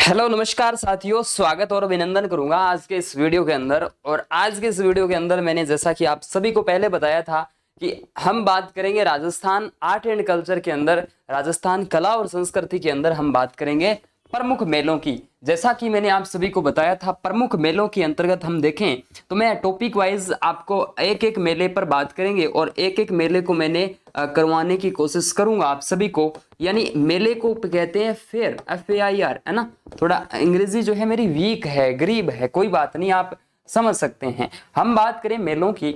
Hello नमस्कार साथियों, स्वागत और अभिनंदन करूंगा आज के इस वीडियो के अंदर। और आज के इस वीडियो के अंदर मैंने जैसा कि आप सभी को पहले बताया था कि हम बात करेंगे राजस्थान आर्ट एंड कल्चर के अंदर, राजस्थान कला और संस्कृति के अंदर हम बात करेंगे प्रमुख मेलों की। जैसा कि मैंने आप सभी को बताया था, प्रमुख मेलों के अंतर्गत हम देखें तो मैं टॉपिक वाइज आपको एक एक मेले पर बात करेंगे और एक एक मेले को मैंने करवाने की कोशिश करूंगा आप सभी को। यानी मेले को कहते हैं फेयर, FAIR, है ना। थोड़ा अंग्रेजी जो है मेरी वीक है, गरीब है, कोई बात नहीं, आप समझ सकते हैं। हम बात करें मेलों की,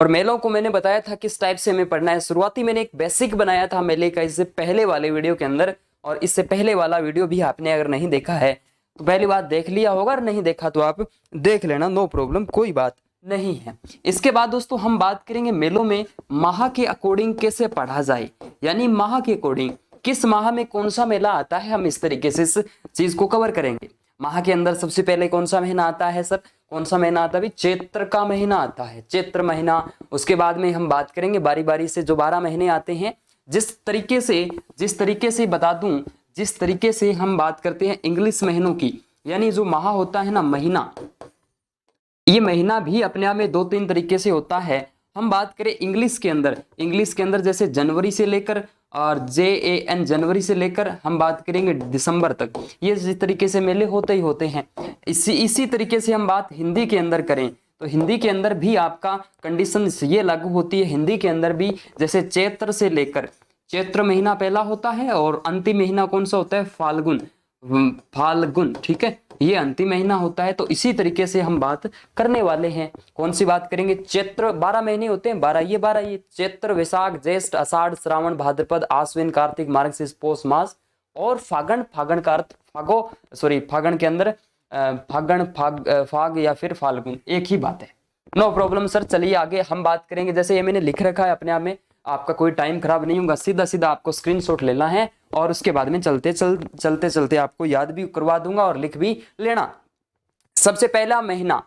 और मेलों को मैंने बताया था किस टाइप से हमें पढ़ना है। शुरुआती मैंने एक बेसिक बनाया था मेले का इससे पहले वाले वीडियो के अंदर, और इससे पहले वाला वीडियो भी आपने अगर नहीं देखा है तो पहली बात देख लिया होगा, और नहीं देखा तो आप देख लेना, नो प्रॉब्लम, कोई बात नहीं है। इसके बाद दोस्तों हम बात करेंगे मेलों में माह के अकॉर्डिंग कैसे पढ़ा जाए, यानी माह के अकॉर्डिंग किस माह में कौन सा मेला आता है, हम इस तरीके से इस चीज को कवर करेंगे। माह के अंदर सबसे पहले कौन सा महीना आता है सर, कौन सा महीना आता है? चैत्र का महीना आता है, चैत्र महीना। उसके बाद में हम बात करेंगे बारी बारी से जो 12 महीने आते हैं, जिस तरीके से बता दूं, जिस तरीके से हम बात करते हैं इंग्लिश महीनों की, यानी जो माह होता है ना, महीना, ये महीना भी अपने आप में 2-3 तरीके से होता है। हम बात करें इंग्लिश के अंदर जैसे जनवरी से लेकर और JAN जनवरी से लेकर हम बात करेंगे दिसंबर तक, ये इस तरीके से मेले होते ही होते हैं। इसी तरीके से हम बात हिंदी के अंदर करें तो हिंदी के अंदर भी आपका कंडीशन ये लागू होती है। हिंदी के अंदर भी जैसे चैत्र से लेकर, चैत्र महीना पहला होता है और अंतिम महीना कौन सा होता है? फाल्गुन, ठीक है, ये अंतिम महीना होता है। तो इसी तरीके से हम बात करने वाले हैं। कौन सी बात करेंगे? चैत्र 12 महीने होते हैं, 12 ये चैत्र, वैशाख, ज्येष्ठ, आषाढ़, श्रावण, भाद्रपद, आश्विन, कार्तिक, मार्गशीर्ष, पौष मास और फागण के अंदर फाग या फिर फाल्गुन, एक ही बात है, नो प्रॉब्लम सर। चलिए आगे हम बात करेंगे। जैसे ये मैंने लिख रखा है अपने आप में, आपका कोई टाइम खराब नहीं होगा, सीधा सीधा आपको स्क्रीनशॉट लेना है और उसके बाद में चलते आपको याद भी करवा दूंगा और लिख भी लेना। सबसे पहला महीना,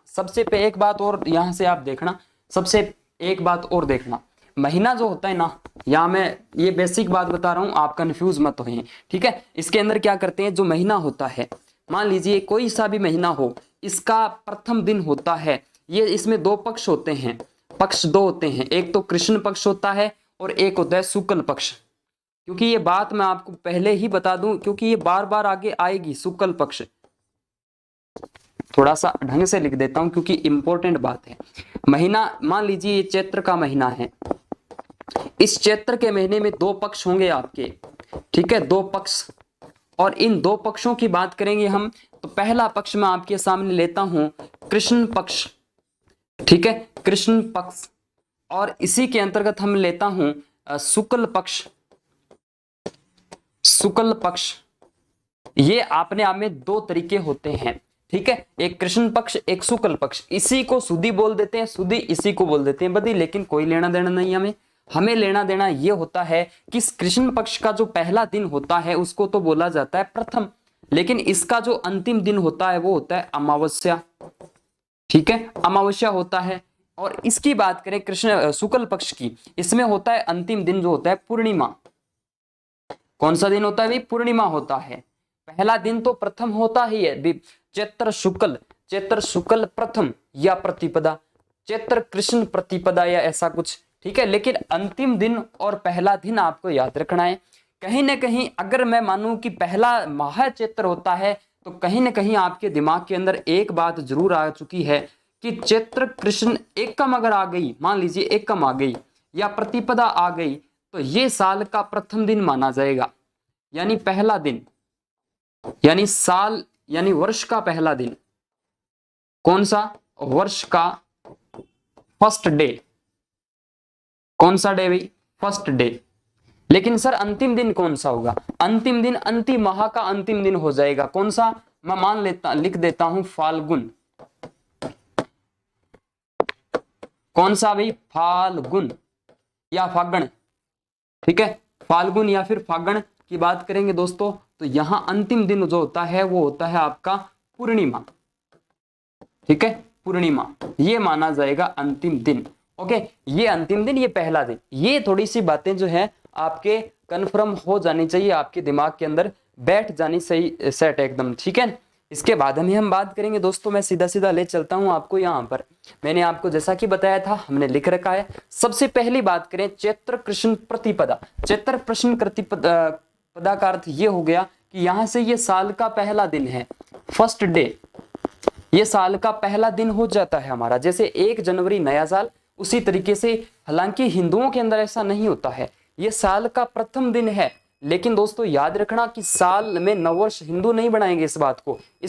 एक बात और यहां से आप देखना, सबसे एक बात और देखना, महीना जो होता है ना, यहाँ मैं ये बेसिक बात बता रहा हूं, आप कंफ्यूज मत होइए, ठीक है। इसके अंदर क्या करते हैं, जो महीना होता है, मान लीजिए कोई सा भी महीना हो, इसका प्रथम दिन होता है, ये इसमें 2 पक्ष होते हैं, पक्ष 2 होते हैं, एक तो कृष्ण पक्ष होता है और एक होता है शुक्ल पक्ष। क्योंकि ये बात मैं आपको पहले ही बता दूं, क्योंकि ये बार बार आगे आएगी, शुक्ल पक्ष। थोड़ा सा ढंग से लिख देता हूं क्योंकि इंपॉर्टेंट बात है। महीना, मान लीजिए ये चैत्र का महीना है, इस चैत्र के महीने में 2 पक्ष होंगे आपके, ठीक है, 2 पक्ष। और इन 2 पक्षों की बात करेंगे हम, तो पहला पक्ष मैं आपके सामने लेता हूं कृष्ण पक्ष, ठीक है, कृष्ण पक्ष। और इसी के अंतर्गत हम लेता हूं शुक्ल पक्ष, शुक्ल पक्ष। ये अपने आप में 2 तरीके होते हैं, ठीक है, एक कृष्ण पक्ष, एक शुक्ल पक्ष। इसी को सुदी बोल देते हैं, सुदी इसी को बोल देते हैं बदी, लेकिन कोई लेना देना नहीं हमें लेना देना ये होता है कि कृष्ण पक्ष का जो पहला दिन होता है उसको तो बोला जाता है प्रथम, लेकिन इसका जो अंतिम दिन होता है वो होता है अमावस्या, ठीक है, अमावस्या होता है। और इसकी बात करें कृष्ण शुक्ल पक्ष की, इसमें होता है अंतिम दिन जो होता है पूर्णिमा। कौन सा दिन होता है भाई? पूर्णिमा होता है। पहला दिन तो प्रथम होता ही है, चैत्र शुक्ल प्रथम या प्रतिपदा, चैत्र कृष्ण प्रतिपदा या ऐसा कुछ, ठीक है। लेकिन अंतिम दिन और पहला दिन आपको याद रखना है। कहीं ना कहीं अगर मैं मानूं कि पहला माह चैत्र होता है, तो कहीं ना कहीं आपके दिमाग के अंदर एक बात जरूर आ चुकी है कि चैत्र कृष्ण एकम अगर आ गई, मान लीजिए एकम आ गई या प्रतिपदा आ गई, तो ये साल का प्रथम दिन माना जाएगा, यानी पहला दिन, यानी साल यानी वर्ष का पहला दिन। कौन सा? वर्ष का फर्स्ट डे। कौन सा डे भाई? First day. लेकिन सर अंतिम दिन कौन सा होगा? अंतिम दिन अंतिम माह का अंतिम दिन हो जाएगा। कौन सा? मैं लिख देता हूं फाल्गुन। कौन सा भाई? फाल्गुन या फागण, ठीक है, फाल्गुन या फिर फागण की बात करेंगे दोस्तों, तो यहां अंतिम दिन जो होता है वो होता है आपका पूर्णिमा, ठीक है, पूर्णिमा, ये माना जाएगा अंतिम दिन। ओके, ये अंतिम दिन, ये पहला दिन। ये थोड़ी सी बातें जो है आपके कंफर्म हो जानी चाहिए, आपके दिमाग के अंदर बैठ जानी सही सेट एकदम, ठीक है। इसके बाद हम बात करेंगे दोस्तों, मैं सीधा सीधा ले चलता हूं आपको यहाँ पर। मैंने आपको जैसा कि बताया था हमने लिख रखा है। सबसे पहली बात करें चैत्र कृष्ण प्रतिपदा। चैत्र कृष्ण प्रतिपदा का अर्थ ये हो गया कि यहां से ये साल का पहला दिन है, फर्स्ट डे, ये साल का पहला दिन हो जाता है हमारा। जैसे 1 जनवरी नया साल, उसी तरीके से, हालांकि हिंदुओं के अंदर ऐसा नहीं होता है, ये साल का प्रथम दिन है। लेकिन दोस्तों याद रखना कि साल में नववर्ष हिंदू नहीं बनाएंगे। इस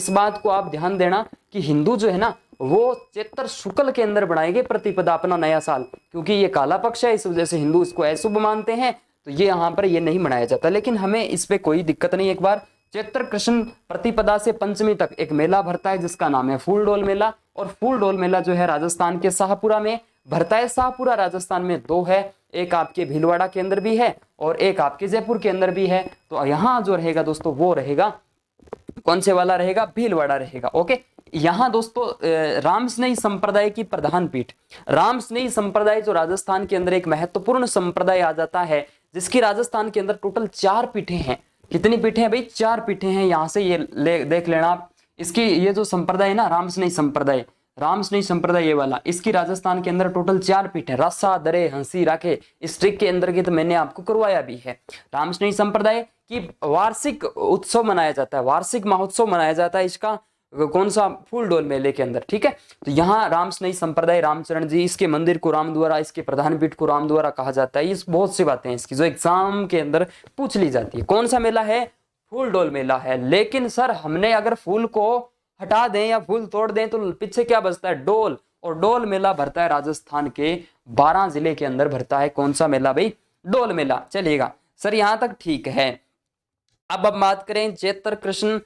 बात को आप ध्यान देना कि हिंदू जो है ना वो चैत्र शुक्ल के अंदर बनाएंगे प्रतिपदा अपना नया साल, क्योंकि ये काला पक्ष है, इस वजह से हिंदू इसको अशुभ मानते हैं, तो ये यहाँ पर ये नहीं मनाया जाता। लेकिन हमें इस पे कोई दिक्कत नहीं। एक बार चैत्र कृष्ण प्रतिपदा से पंचमी तक एक मेला भरता है जिसका नाम है फूलडोल मेला। और फूलडोल मेला जो है राजस्थान के शाहपुरा में भरता है। शाहपुरा राजस्थान में 2 है, एक आपके भीलवाड़ा के अंदर भी है और एक आपके जयपुर के अंदर भी है। तो यहाँ जो रहेगा दोस्तों वो रहेगा, कौन से वाला रहेगा, भीलवाड़ा रहेगा। ओके, यहाँ दोस्तों रामस्नेही संप्रदाय की प्रधान पीठ, रामस्नेही संप्रदाय जो राजस्थान के अंदर एक महत्वपूर्ण संप्रदाय आ जाता है, जिसकी राजस्थान के अंदर टोटल 4 पीठें हैं। कितनी पीठें हैं भाई, 4 पीठें हैं। यहाँ से ये देख लेना आप, इसकी ये जो संप्रदाय है ना रामस्नेही संप्रदाय, रामस्नेही संप्रदाय ये वाला, इसकी राजस्थान के अंदर टोटल 4 पीठें, रस्सा, दरे, हंसी, राखे, इस ट्रिक के अंतर्गत मैंने आपको करवाया भी है। रामस्नेही संप्रदाय की वार्षिक उत्सव मनाया जाता है, वार्षिक महोत्सव मनाया जाता है इसका, कौन सा, फूलडोल मेले के अंदर, ठीक है। तो यहाँ रामस्नेही संप्रदाय, रामचरण जी, इसके मंदिर को रामद्वारा, इसके प्रधान पीठ को रामद्वारा कहा जाता है। इस बहुत सी बातें हैं इसकी जो एग्जाम के अंदर पूछ ली जाती है। कौन सा मेला है, फूलडोल मेला है। लेकिन सर हमने अगर फूल को हटा दें या फूल तोड़ दें तो पीछे क्या बचता है, डोल। और डोल मेला भरता है राजस्थान के 12 जिले के अंदर भरता है। कौन सा मेला भाई, डोल मेला। चलिएगा सर यहां तक ठीक है। अब बात करें चैत्र कृष्ण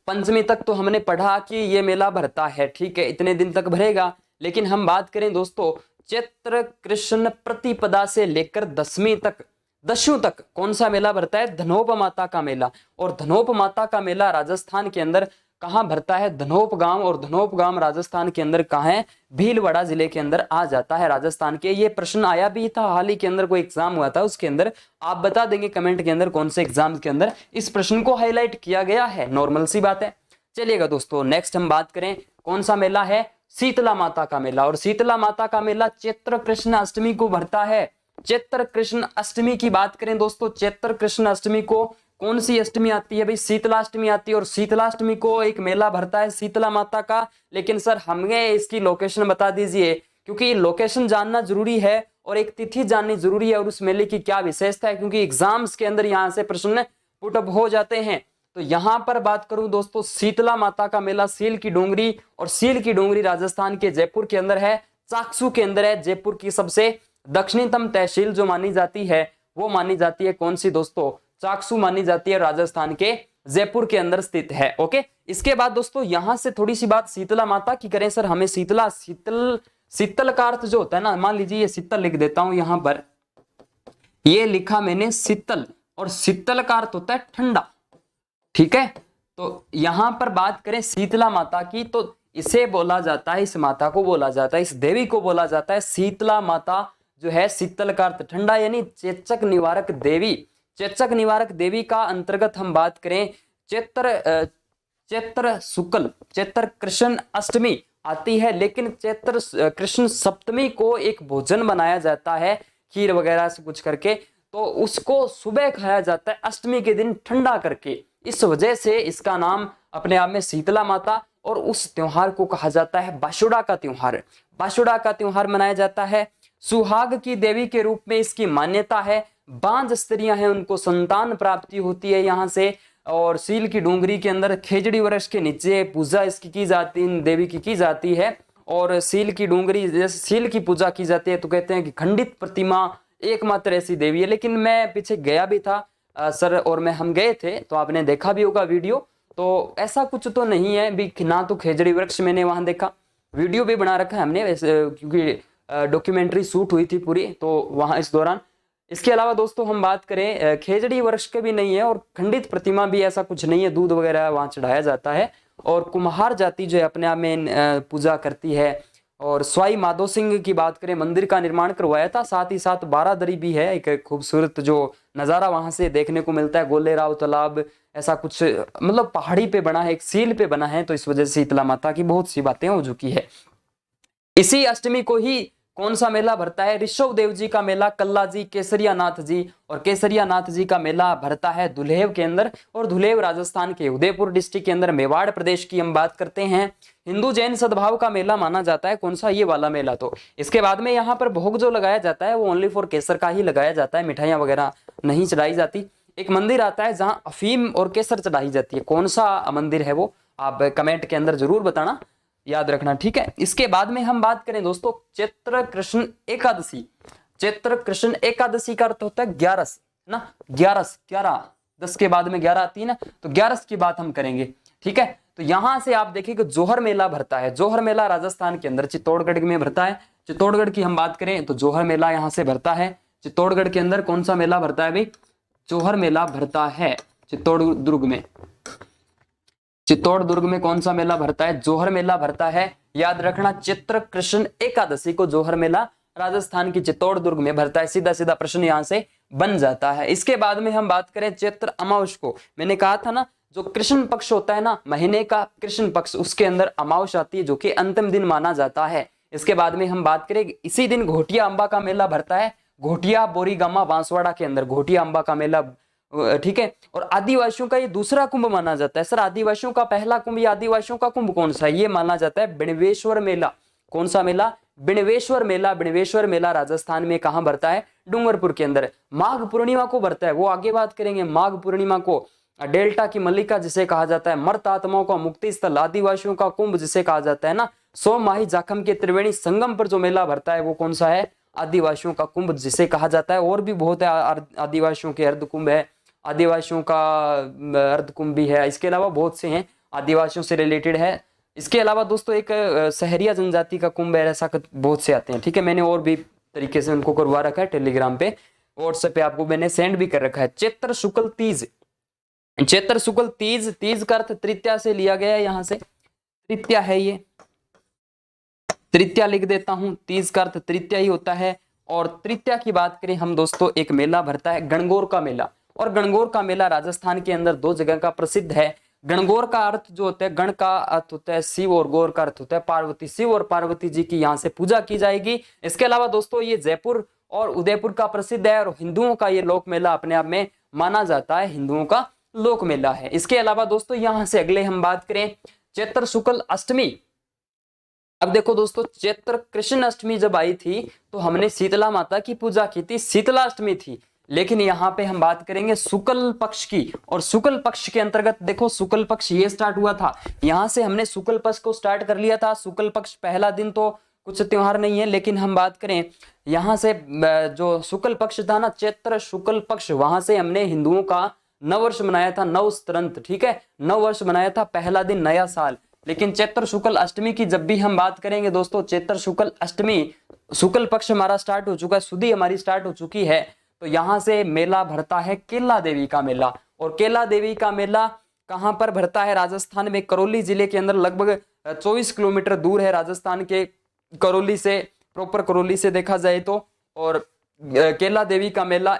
पंचमी तक, तो हमने पढ़ा कि ये मेला भरता है, ठीक है, इतने दिन तक भरेगा। लेकिन हम बात करें दोस्तों चैत्र कृष्ण प्रतिपदा से लेकर दसवीं तक कौन सा मेला भरता है, धनोप माता का मेला। और धनोप माता का मेला राजस्थान के अंदर कहाँ भरता है, धनोप गांव। और धनोप गांव राजस्थान के अंदर कहाँ है, भीलवाड़ा जिले के अंदर आ जाता है राजस्थान के। ये प्रश्न आया भी था हाल ही के अंदर, कोई एग्जाम हुआ था उसके अंदर, आप बता देंगे कमेंट के अंदर कौन से एग्जाम के अंदर इस प्रश्न को हाईलाइट किया गया है, नॉर्मल सी बात है। चलिएगा दोस्तों नेक्स्ट हम बात करें कौन सा मेला है, शीतला माता का मेला। और शीतला माता का मेला चैत्र कृष्ण अष्टमी को भरता है। चैत्र कृष्ण अष्टमी की बात करें दोस्तों, चैत्र कृष्ण अष्टमी को कौन सी अष्टमी आती है भाई, शीतलाष्टमी आती है। और शीतलाष्टमी को एक मेला भरता है शीतला माता का। लेकिन सर हमें इसकी लोकेशन बता दीजिए, क्योंकि लोकेशन जानना जरूरी है और एक तिथि जाननी जरूरी है और उस मेले की क्या विशेषता है, क्योंकि एग्जाम्स के अंदर यहाँ से प्रश्न पुटअप हो जाते हैं। तो यहाँ पर बात करूं दोस्तों, शीतला माता का मेला सील की डोंगरी, और सील की डोंगरी राजस्थान के जयपुर के अंदर है, चाकसू के अंदर है। जयपुर की सबसे दक्षिणतम तहसील जो मानी जाती है वो मानी जाती है कौन सी दोस्तों, चाकसू मानी जाती है, राजस्थान के जयपुर के अंदर स्थित है। ओके, इसके बाद दोस्तों यहां से थोड़ी सी बात शीतला माता की करें। सर हमें शीतल का अर्थ जो होता है ना, मान लीजिए ये शीतल लिख देता हूं यहां पर, ये लिखा मैंने शीतल, और शीतल का अर्थ होता है ठंडा, ठीक है। तो यहां पर बात करें शीतला माता की, तो इसे बोला जाता है, इस माता को बोला जाता है, इस देवी को बोला जाता है शीतला माता, जो है शीतल का अर्थ ठंडा, यानी चेचक निवारक देवी। चेचक निवारक देवी का अंतर्गत हम बात करें चैत्र शुक्ल, चैत्र कृष्ण अष्टमी आती है। लेकिन चैत्र कृष्ण सप्तमी को एक भोजन बनाया जाता है खीर वगैरह से कुछ करके, तो उसको सुबह खाया जाता है अष्टमी के दिन ठंडा करके। इस वजह से इसका नाम अपने आप में शीतला माता, और उस त्योहार को कहा जाता है बाशुड़ा का त्योहार। बाशुड़ा का त्योहार मनाया जाता है। सुहाग की देवी के रूप में इसकी मान्यता है। बांझ स्त्रियां हैं उनको संतान प्राप्ति होती है यहाँ से। और सील की डोंगरी के अंदर खेजड़ी वृक्ष के नीचे पूजा इसकी की जाती है, देवी की जाती है। और सील की डोंगरी, जैसे सील की पूजा की जाती है तो कहते हैं कि खंडित प्रतिमा एकमात्र ऐसी देवी है। लेकिन मैं पीछे गया भी था सर, और हम गए थे तो आपने देखा भी होगा वीडियो, तो ऐसा कुछ तो नहीं है भी, ना तो खेजड़ी वृक्ष मैंने वहां देखा, वीडियो भी बना रखा है हमने वैसे, क्योंकि डॉक्यूमेंट्री शूट हुई थी पूरी तो वहां इस दौरान। इसके अलावा दोस्तों हम बात करें खेजड़ी वृक्ष के भी नहीं है, और खंडित प्रतिमा भी ऐसा कुछ नहीं है, दूध वगैरह वहां चढ़ाया जाता है। और कुम्हार जाति जो है अपने आप में पूजा करती है, और स्वाई माधो सिंह की बात करें, मंदिर का निर्माण करवाया था। साथ ही साथ बारादरी भी है, एक खूबसूरत जो नज़ारा वहां से देखने को मिलता है, गोलेराव तालाब, ऐसा कुछ मतलब पहाड़ी पे बना है, एक सील पे बना है, तो इस वजह से शीतला माता की बहुत सी बातें हो चुकी है। इसी अष्टमी को ही कौन सा मेला भरता है? ऋषभ देव जी का मेला कल्ला जी, केसरिया नाथ जी, और केसरिया नाथ जी का मेला भरता है धुलेव के अंदर, और धुलेव राजस्थान के उदयपुर डिस्ट्रिक्ट के अंदर, मेवाड़ प्रदेश की हम बात करते हैं। हिंदू जैन सद्भाव का मेला माना जाता है, कौन सा? ये वाला मेला। तो इसके बाद में यहाँ पर भोग जो लगाया जाता है वो ओनली फॉर केसर का ही लगाया जाता है, मिठाइयां वगैरह नहीं चढ़ाई जाती। एक मंदिर आता है जहां अफीम और केसर चढ़ाई जाती है, कौन सा मंदिर है वो? आप कमेंट के अंदर जरूर बताना, याद रखना, ठीक है। इसके बाद में हम बात करें दोस्तों चैत्र कृष्ण एकादशी। चैत्र कृष्ण एकादशी का अर्थ होता है 11 ना, 11 10 के बाद में 11 आती है ना, तो 11 की बात हम करेंगे, ठीक है। तो यहां से आप देखिए कि जोहर मेला भरता है। जोहर मेला राजस्थान के अंदर चित्तौड़गढ़ में भरता है। चित्तौड़गढ़ की हम बात करें तो जोहर मेला यहां से भरता है। चित्तौड़गढ़ के अंदर कौन सा मेला भरता है भाई? जोहर मेला भरता है चित्तौड़गढ़ में। चित्तौड़गढ़ में कौन सा मेला भरता है? जोहर मेला भरता है, याद रखना। चैत्र कृष्ण एकादशी को जोहर मेला राजस्थान की चित्तौड़गढ़ में भरता है। सीधा सीधा प्रश्न यहां से बन जाता है। इसके बाद में हम बात करें चैत्र अमावस को, मैंने कहा था ना जो कृष्ण पक्ष होता है ना, महीने का कृष्ण पक्ष, उसके अंदर अमावस आती है जो कि अंतिम दिन माना जाता है। इसके बाद में हम बात करें इसी दिन घोटिया अंबा का मेला भरता है, घोटिया बोरीगामा बांसवाड़ा के अंदर घोटिया अंबा का मेला, ठीक है। और आदिवासियों का ये दूसरा कुंभ माना जाता है। सर आदिवासियों का पहला कुंभ या आदिवासियों का कुंभ कौन सा है? ये माना जाता है बिणवेश्वर मेला। कौन सा मेला? बिणवेश्वर मेला। बिणवेश्वर मेला राजस्थान में कहां भरता है? डूंगरपुर के अंदर। माघ पूर्णिमा को भरता है, वो आगे बात करेंगे। माघ पूर्णिमा को डेल्टा की मल्लिका जिसे कहा जाता है, मर्त आत्माओं का मुक्ति स्थल, आदिवासियों का कुंभ जिसे कहा जाता है ना, सोमाही जाखम के त्रिवेणी संगम पर जो मेला भरता है वो कौन सा है? आदिवासियों का कुंभ जिसे कहा जाता है। और भी बहुत है, आदिवासियों के अर्ध कुंभ है, आदिवासियों का अर्ध कुंभ भी है, इसके अलावा बहुत से हैं आदिवासियों से रिलेटेड है। इसके अलावा दोस्तों एक सहरिया जनजाति का कुंभ है, ऐसा बहुत से आते हैं, ठीक है। मैंने और भी तरीके से उनको करवा रखा है, टेलीग्राम पे, व्हाट्सएप पे आपको मैंने सेंड भी कर रखा है। चैत्र शुक्ल तीज। चैत्र शुक्ल तीज, तीज का अर्थ तृतीया से लिया गया है, यहां से तृतीया है, ये तृतीया लिख देता हूं। तीज का अर्थ तृतीया ही होता है। और तृतीया की बात करें हम दोस्तों, एक मेला भरता है गणगौर का मेला। और गणगौर का मेला राजस्थान के अंदर 2 जगह का प्रसिद्ध है। गणगौर का अर्थ जो होता है, गण का अर्थ होता है शिव और गौर का अर्थ होता है पार्वती। शिव और पार्वती जी की यहाँ से पूजा की जाएगी। इसके अलावा दोस्तों ये जयपुर और उदयपुर का प्रसिद्ध है, और हिंदुओं का ये लोक मेला अपने आप में माना जाता है, हिंदुओं का लोक मेला है। इसके अलावा दोस्तों यहाँ से अगले हम बात करें चैत्र शुक्ल अष्टमी। अब देखो दोस्तों, चैत्र कृष्ण अष्टमी जब आई थी तो हमने शीतला माता की पूजा की थी, शीतला अष्टमी थी। लेकिन यहाँ पे हम बात करेंगे शुक्ल पक्ष की, और शुक्ल पक्ष के अंतर्गत देखो शुक्ल पक्ष ये स्टार्ट हुआ था, यहाँ से हमने शुक्ल पक्ष को स्टार्ट कर लिया था। शुक्ल पक्ष पहला दिन तो कुछ त्योहार नहीं है, लेकिन हम बात करें यहाँ से जो शुक्ल पक्ष था ना, चैत्र शुक्ल पक्ष, वहां से हमने हिंदुओं का नव वर्ष मनाया था, नव स्तरंत, ठीक है, नव वर्ष मनाया था, पहला दिन नया साल। लेकिन चैत्र शुक्ल अष्टमी की जब भी हम बात करेंगे दोस्तों, चैत्र शुक्ल अष्टमी, शुक्ल पक्ष हमारा स्टार्ट हो चुका है, सुधी हमारी स्टार्ट हो चुकी है, तो यहां से मेला भरता है केला देवी का मेला। और केला देवी का मेला कहां पर भरता है? राजस्थान में करौली जिले के अंदर, लगभग 24 किलोमीटर दूर है राजस्थान के करौली से, प्रॉपर करौली से देखा जाए तो। और केला देवी का मेला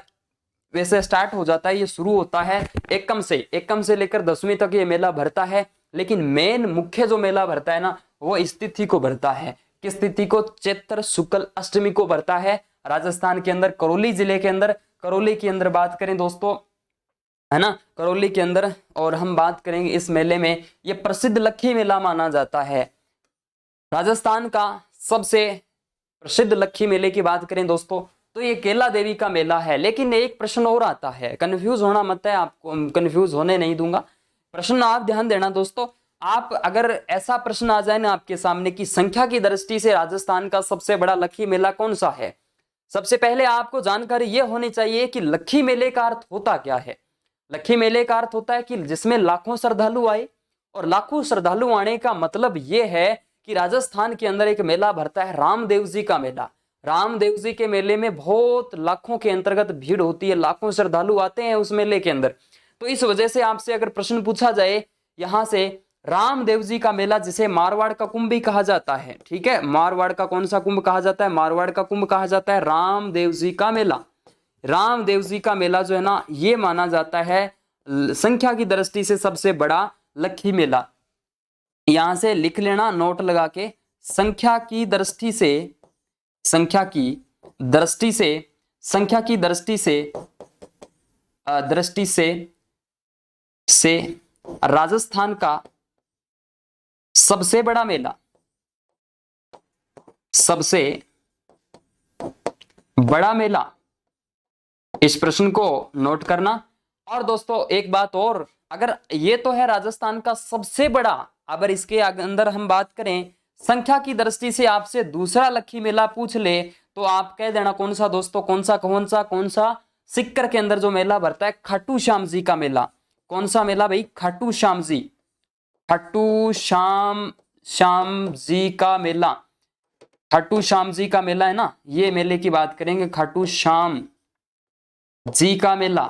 वैसे स्टार्ट हो जाता है, ये शुरू होता है एकम से लेकर 10वीं तक ये मेला भरता है। लेकिन मेन मुख्य जो मेला भरता है ना, वो इस तिथि को भरता है। किस तिथि को? चैत्र शुक्ल अष्टमी को भरता है राजस्थान के अंदर, करौली जिले के अंदर। करौली के अंदर बात करें दोस्तों, है ना, करौली के अंदर। और हम बात करेंगे इस मेले में, ये प्रसिद्ध लक्खी मेला माना जाता है। राजस्थान का सबसे प्रसिद्ध लक्खी मेले की बात करें दोस्तों, तो ये केला देवी का मेला है। लेकिन एक प्रश्न और आता है, कंफ्यूज होना मत है, आपको कंफ्यूज होने नहीं दूंगा। प्रश्न आप ध्यान देना दोस्तों, आप अगर ऐसा प्रश्न आ जाए ना आपके सामने कि संख्या की दृष्टि से राजस्थान का सबसे बड़ा लक्खी मेला कौन सा है, सबसे पहले आपको जानकारी यह होनी चाहिए कि लक्खी मेले का अर्थ होता क्या है। लक्खी मेले का अर्थ होता है कि जिसमें लाखों श्रद्धालु आए, और लाखों श्रद्धालु आने का मतलब यह है कि राजस्थान के अंदर एक मेला भरता है रामदेव जी का मेला। रामदेव जी के मेले में बहुत लाखों के अंतर्गत भीड़ होती है, लाखों श्रद्धालु आते हैं उस मेले के अंदर। तो इस वजह से आपसे अगर प्रश्न पूछा जाए यहाँ से रामदेव जी का मेला, जिसे मारवाड़ का कुंभ भी कहा जाता है। ठीक है, मारवाड़ का कौन सा कुंभ कहा जाता है? मारवाड़ का कुंभ कहा जाता है रामदेव जी का मेला। रामदेव जी का मेला जो है ना, ये माना जाता है संख्या की दृष्टि से सबसे बड़ा लक्खी मेला। यहां से लिख लेना नोट लगा के, संख्या की दृष्टि से, संख्या की दृष्टि से, संख्या की दृष्टि से, दृष्टि से राजस्थान का सबसे बड़ा मेला, सबसे बड़ा मेला, इस प्रश्न को नोट करना। और दोस्तों एक बात और, अगर ये तो है राजस्थान का सबसे बड़ा, अगर इसके अंदर हम बात करें संख्या की दृष्टि से आपसे दूसरा लक्खी मेला पूछ ले तो आप कह देना कौन सा दोस्तों, कौन सा सिक्कर के अंदर जो मेला भरता है, खाटू श्याम जी का मेला। कौन सा मेला भाई? खाटू श्याम जी, खाटू श्याम जी का मेला। खाटू श्याम जी का मेला है ना, ये मेले की बात करेंगे, खाटू श्याम जी का मेला।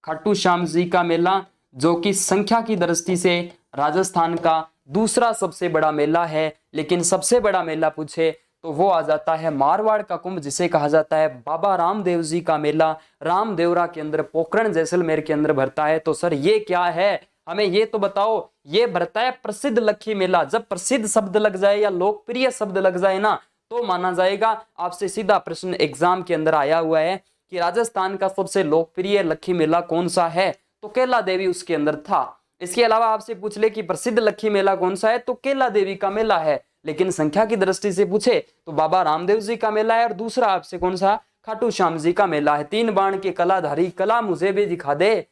खाटू श्याम जी का मेला जो कि संख्या की दृष्टि से राजस्थान का दूसरा सबसे बड़ा मेला है, लेकिन सबसे बड़ा मेला पूछे तो वो आ जाता है मारवाड़ का कुंभ, जिसे कहा जाता है बाबा रामदेव जी का मेला। रामदेवरा के अंदर, पोखरण जैसलमेर के अंदर भरता है। तो सर ये क्या है, हमें ये तो बताओ। ये भरता है प्रसिद्ध लक्खी मेला। जब प्रसिद्ध शब्द लग जाए या लोकप्रिय शब्द लग जाए ना, तो माना जाएगा। आपसे सीधा प्रश्न एग्जाम के अंदर आया हुआ है कि राजस्थान का सबसे लोकप्रिय लक्खी मेला कौन सा है, तो केला देवी उसके अंदर था। इसके अलावा आपसे पूछ ले कि प्रसिद्ध लक्खी मेला कौन सा है, तो केला देवी का मेला है। लेकिन संख्या की दृष्टि से पूछे तो बाबा रामदेव जी का मेला है, और दूसरा आपसे कौन सा, खाटू श्याम जी का मेला है। 3 बाण के कलाधारी, कला मुझे भी दिखा दे,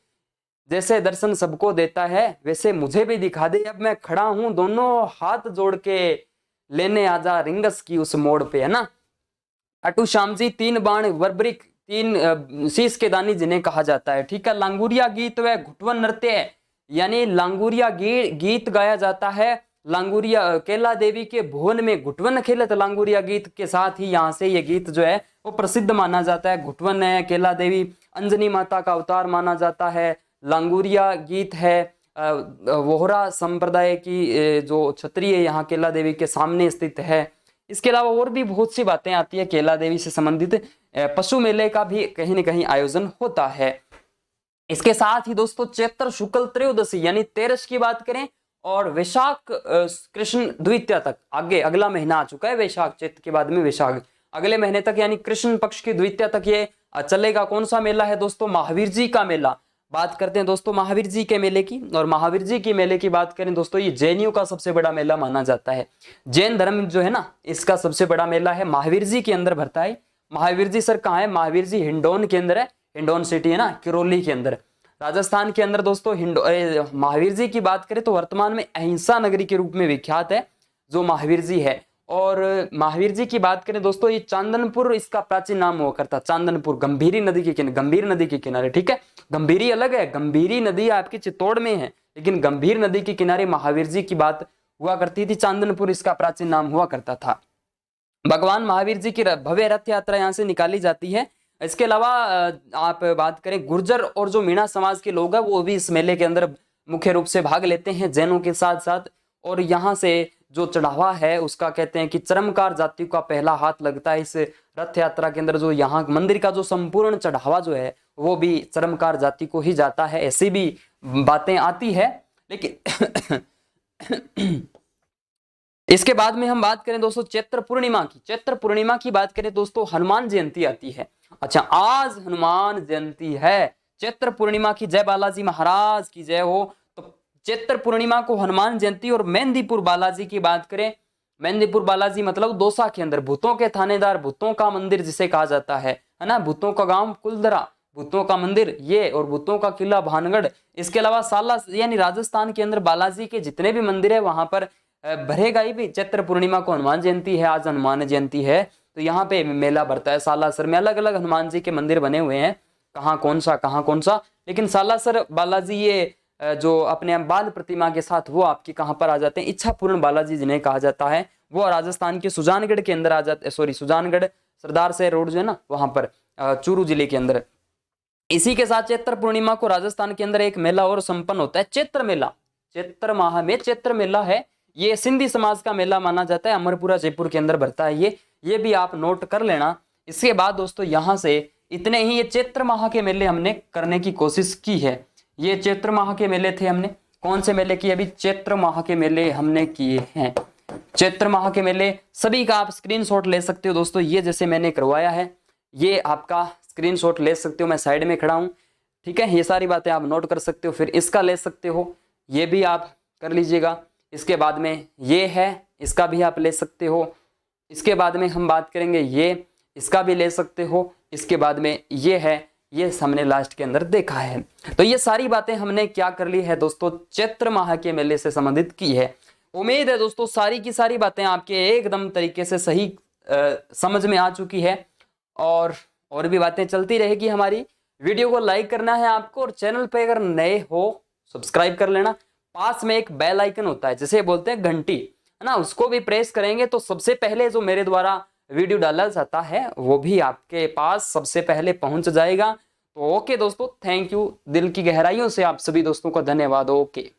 जैसे दर्शन सबको देता है वैसे मुझे भी दिखा दे। अब मैं खड़ा हूं दोनों हाथ जोड़ के, लेने आजा रिंगस की उस मोड़ पे, है ना। खाटू श्याम जी 3 बाण बर्बरिक, 3 शीश के दानी जिन्हें कहा जाता है। ठीक है, लांगुरिया गीत व घुटवन नृत्य है, यानी लांगुरिया गीत गाया जाता है। लांगुरिया केला देवी के भुवन में घुटवन खेलत लांगुरिया गीत के साथ ही यहाँ से ये गीत जो है वो प्रसिद्ध माना जाता है। घुटवन है, केला देवी अंजनी माता का अवतार माना जाता है। लांगुरिया गीत है वोहरा संप्रदाय की जो क्षत्रिय यहाँ केला देवी के सामने स्थित है। इसके अलावा और भी बहुत सी बातें आती है केला देवी से संबंधित। पशु मेले का भी कहीं न कहीं आयोजन होता है। इसके साथ ही दोस्तों चैत्र शुक्ल त्रयोदशी यानी 13 की बात करें, और वैशाख कृष्ण द्वितीया तक, आगे अगला महीना आ चुका है वैशाख, चैत्र के बाद में वैशाख, अगले महीने तक यानी कृष्ण पक्ष की द्वितीया तक ये चलेगा। कौन सा मेला है दोस्तों? महावीर जी का मेला। बात करते हैं दोस्तों महावीर जी के मेले की। और महावीर जी के मेले की बात करें दोस्तों, ये जैनियों का सबसे बड़ा मेला माना जाता है। जैन धर्म जो है ना, इसका सबसे बड़ा मेला है, महावीर जी के अंदर भरता है। महावीर जी सर कहाँ है? महावीर जी हिंडौन के अंदर है, हिंडौन सिटी है ना, किरोली के अंदर, राजस्थान के अंदर। दोस्तों महावीर जी की बात करें तो वर्तमान में अहिंसा नगरी के रूप में विख्यात है जो महावीर जी है। और महावीर जी की बात करें दोस्तों, ये चांदनपुर इसका प्राचीन नाम हुआ करता, चांदनपुर, गंभीरी नदी के किनारे, गंभीर नदी के किनारे। ठीक है, गंभीरी अलग है, गंभीरी नदी आपकी चित्तौड़ में है, लेकिन गंभीर नदी के किनारे महावीर जी की बात हुआ करती थी। चांदनपुर इसका प्राचीन नाम हुआ करता था। भगवान महावीर जी की भव्य रथ यात्रा यहाँ से निकाली जाती है। इसके अलावा आप बात करें गुर्जर और जो मीणा समाज के लोग हैं वो भी इस मेले के अंदर मुख्य रूप से भाग लेते हैं जैनों के साथ साथ। और यहाँ से जो चढ़ावा है उसका कहते हैं कि चरमकार जाति का पहला हाथ लगता है इस रथ यात्रा के अंदर। जो यहाँ मंदिर का जो संपूर्ण चढ़ावा जो है वो भी चरमकार जाति को ही जाता है, ऐसी भी बातें आती है। लेकिन इसके बाद में हम बात करें दोस्तों चैत्र पूर्णिमा की। चैत्र पूर्णिमा की बात करें दोस्तों, हनुमान जयंती आती है। अच्छा, आज हनुमान जयंती है। चैत्र पूर्णिमा की जय बालाजी महाराज की जय हो। तो चैत्र पूर्णिमा को हनुमान जयंती। और मेहंदीपुर बालाजी की बात करें, मेहंदीपुर बालाजी मतलब दौसा के अंदर, भूतों के थानेदार, भूतों का मंदिर जिसे कहा जाता है ना, भूतों का गांव कुलधरा, भूतों का मंदिर ये, और भूतों का किला भानगढ़। इसके अलावा साला यानी राजस्थान के अंदर बालाजी के जितने भी मंदिर है वहां पर भरेगा ही भी। चैत्र पूर्णिमा को हनुमान जयंती है, आज हनुमान जयंती है, तो यहाँ पे मेला भरता है। सालासर में अलग अलग हनुमान जी के मंदिर बने हुए हैं, कहाँ कौन सा, लेकिन सालासर बालाजी ये जो अपने बाल प्रतिमा के साथ वो आपके कहाँ पर आ जाते हैं, इच्छापूर्ण बालाजी जिन्हें कहा जाता है, वो राजस्थान के सुजानगढ़ के अंदर आ जाते हैं। सॉरी, सुजानगढ़ सरदार से रोड जो है ना वहां पर, चूरू जिले के अंदर। इसी के साथ चैत्र पूर्णिमा को राजस्थान के अंदर एक मेला और संपन्न होता है, चैत्र मेला। चैत्र माह में चैत्र मेला है, ये सिंधी समाज का मेला माना जाता है, अमरपुरा जयपुर के अंदर भरता है ये भी आप नोट कर लेना। इसके बाद दोस्तों यहाँ से इतने ही ये चैत्र माह के मेले हमने करने की कोशिश की है। ये चैत्र माह के मेले थे, हमने कौन से मेले किए, अभी चैत्र माह के मेले हमने किए हैं। चैत्र माह के मेले सभी का आप स्क्रीनशॉट ले सकते हो दोस्तों, ये जैसे मैंने करवाया है ये आपका स्क्रीनशॉट ले सकते हो, मैं साइड में खड़ा हूँ, ठीक है। ये सारी बातें आप नोट कर सकते हो, फिर इसका ले सकते हो, ये भी आप कर लीजिएगा। इसके बाद में ये है, इसका भी आप ले सकते हो। इसके बाद में हम बात करेंगे ये, इसका भी ले सकते हो। इसके बाद में ये है, ये हमने लास्ट के अंदर देखा है। तो ये सारी बातें हमने क्या कर ली है दोस्तों, चैत्र माह के मेले से संबंधित की है। उम्मीद है दोस्तों सारी की सारी बातें आपके एकदम तरीके से सही समझ में आ चुकी है, और भी बातें चलती रहेगी हमारी। वीडियो को लाइक करना है आपको, और चैनल पे अगर नए हो सब्सक्राइब कर लेना। पास में एक बेल आइकन होता है जिसे बोलते हैं घंटी, है ना, उसको भी प्रेस करेंगे तो सबसे पहले जो मेरे द्वारा वीडियो डाला जाता है वो भी आपके पास सबसे पहले पहुंच जाएगा। तो ओके दोस्तों, थैंक यू, दिल की गहराइयों से आप सभी दोस्तों का धन्यवाद। ओके।